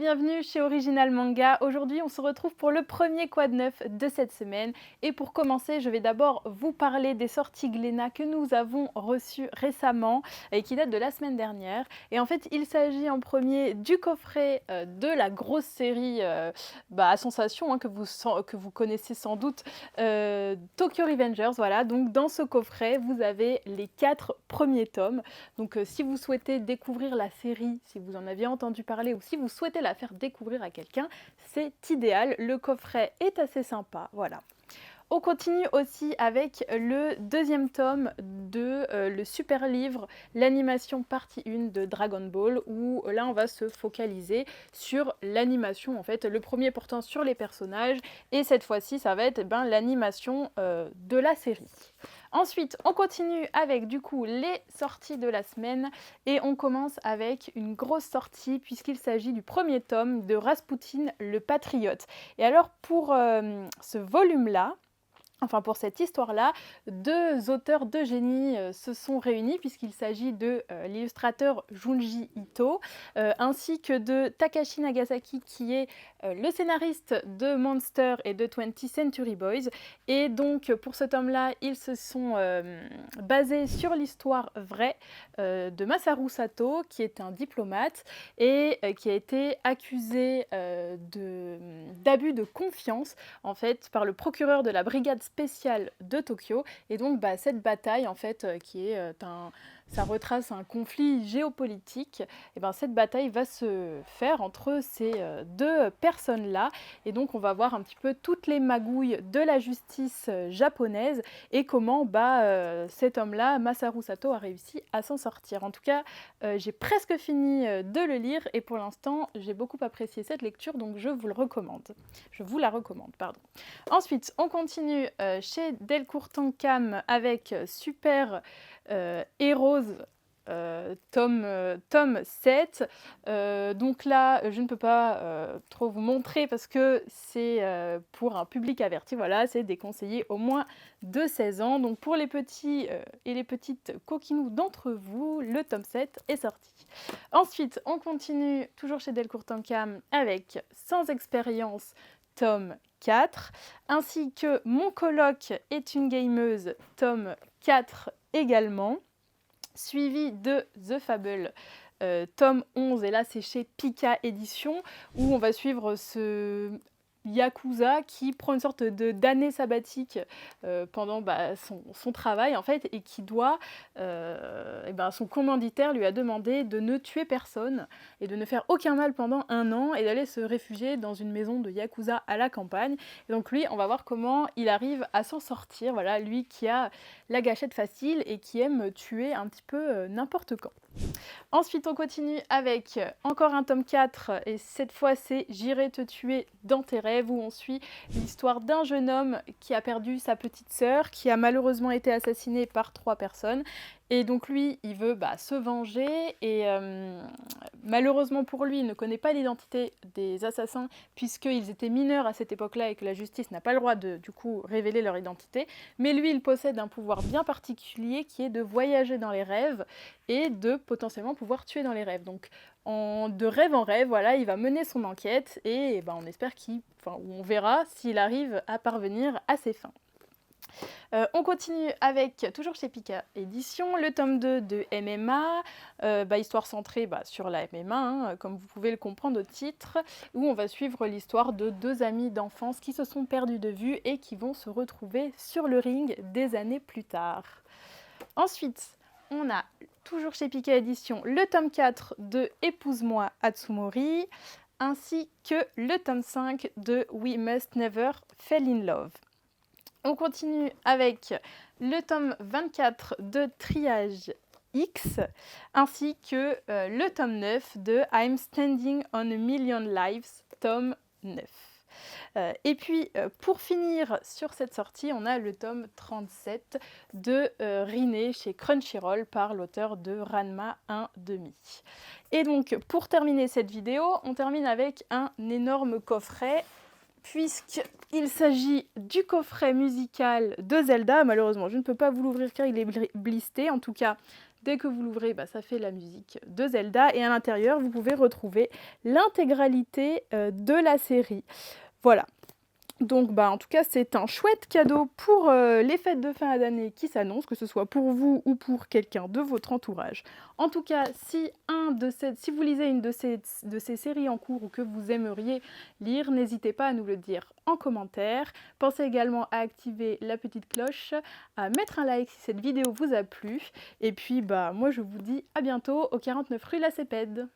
bienvenue chez Original Manga. Aujourd'hui, on se retrouve pour le premier Quad Neuf de cette semaine. Et pour commencer, je vais d'abord vous parler des sorties Glénat que nous avons reçues récemment et qui datent de la semaine dernière. Et en fait, il s'agit en premier du coffret de la grosse série à sensation que vous connaissez sans doute, Tokyo Revengers. Voilà, donc dans ce coffret, vous avez les 4 premiers tomes. Donc si vous souhaitez découvrir la série, si vous en aviez entendu parler ou si vous souhaitez la faire découvrir à quelqu'un, c'est idéal. Le coffret est assez sympa, voilà. On continue aussi avec le deuxième tome de le super livre, l'animation partie 1 de Dragon Ball, où là on va se focaliser sur l'animation, en fait, le premier portant sur les personnages, et cette fois-ci ça va être l'animation de la série. Ensuite, on continue avec du coup les sorties de la semaine et on commence avec une grosse sortie puisqu'il s'agit du premier tome de Rasputin le Patriote. Et alors pour ce volume-là, enfin pour cette histoire-là, deux auteurs de génie se sont réunis puisqu'il s'agit de l'illustrateur Junji Ito ainsi que de Takashi Nagasaki qui est le scénariste de Monster et de 20th Century Boys. Et donc pour ce tome-là, ils se sont basés sur l'histoire vraie de Masaru Sato qui est un diplomate et qui a été accusé d'abus de confiance en fait par le procureur de la brigade spéciale de Tokyo. Et donc cette bataille en fait qui est ça retrace un conflit géopolitique, et cette bataille va se faire entre ces deux personnes-là. Et donc on va voir un petit peu toutes les magouilles de la justice japonaise et comment cet homme-là, Masaru Sato, a réussi à s'en sortir. En tout cas, j'ai presque fini de le lire et pour l'instant, j'ai beaucoup apprécié cette lecture, donc je vous le recommande. Je vous la recommande, pardon. Ensuite, on continue chez Delcourt Tankam avec Super Heroes tome 7. Donc là, je ne peux pas trop vous montrer parce que c'est pour un public averti. Voilà, c'est déconseillé au moins de 16 ans. Donc pour les petits et les petites coquinous d'entre vous, le tome 7 est sorti. Ensuite, on continue toujours chez Delcourt Tankam avec Sans expérience, tome 4, ainsi que Mon coloc est une gameuse, tome 4 également, suivi de The Fable, tome 11, et là c'est chez Pika Édition, où on va suivre ce Yakuza qui prend une sorte d'année sabbatique pendant son travail en fait, et qui doit, son commanditaire lui a demandé de ne tuer personne et de ne faire aucun mal pendant 1 an et d'aller se réfugier dans une maison de Yakuza à la campagne. Et donc lui, on va voir comment il arrive à s'en sortir, voilà, lui qui a la gâchette facile et qui aime tuer un petit peu n'importe quand. Ensuite, on continue avec encore un tome 4, et cette fois c'est J'irai te tuer dans tes rêves, où on suit l'histoire d'un jeune homme qui a perdu sa petite sœur, qui a malheureusement été assassinée par 3 personnes. Et donc lui, il veut se venger, et malheureusement pour lui, il ne connaît pas l'identité des assassins, puisqu'ils étaient mineurs à cette époque-là et que la justice n'a pas le droit de, du coup, révéler leur identité. Mais lui, il possède un pouvoir bien particulier qui est de voyager dans les rêves et de potentiellement pouvoir tuer dans les rêves. Donc de rêve en rêve, voilà, il va mener son enquête et on espère on verra s'il arrive à parvenir à ses fins. On continue avec, toujours chez Pika Édition, le tome 2 de MMA, histoire centrée sur la MMA, hein, comme vous pouvez le comprendre au titre, où on va suivre l'histoire de 2 amis d'enfance qui se sont perdus de vue et qui vont se retrouver sur le ring des années plus tard. Ensuite, on a toujours chez Pika Édition le tome 4 de Épouse-moi Atsumori, ainsi que le tome 5 de We Must Never Fall in Love. On continue avec le tome 24 de Triage X, ainsi que le tome 9 de I'm Standing on a Million Lives, tome 9. Et puis, pour finir sur cette sortie, on a le tome 37 de Rinne chez Crunchyroll par l'auteur de Ranma 1/2. Et donc, pour terminer cette vidéo, on termine avec un énorme coffret, puisqu'il s'agit du coffret musical de Zelda. Malheureusement, je ne peux pas vous l'ouvrir car il est blisté. En tout cas, Dès que vous l'ouvrez, bah, ça fait la musique de Zelda et à l'intérieur, vous pouvez retrouver l'intégralité de la série. Voilà. Donc, bah, en tout cas, c'est un chouette cadeau pour les fêtes de fin d'année qui s'annoncent, que ce soit pour vous ou pour quelqu'un de votre entourage. En tout cas, si vous lisez une de ces séries en cours ou que vous aimeriez lire, n'hésitez pas à nous le dire en commentaire. Pensez également à activer la petite cloche, à mettre un like si cette vidéo vous a plu. Et puis, bah, moi, je vous dis à bientôt au 49 rue La Cépède.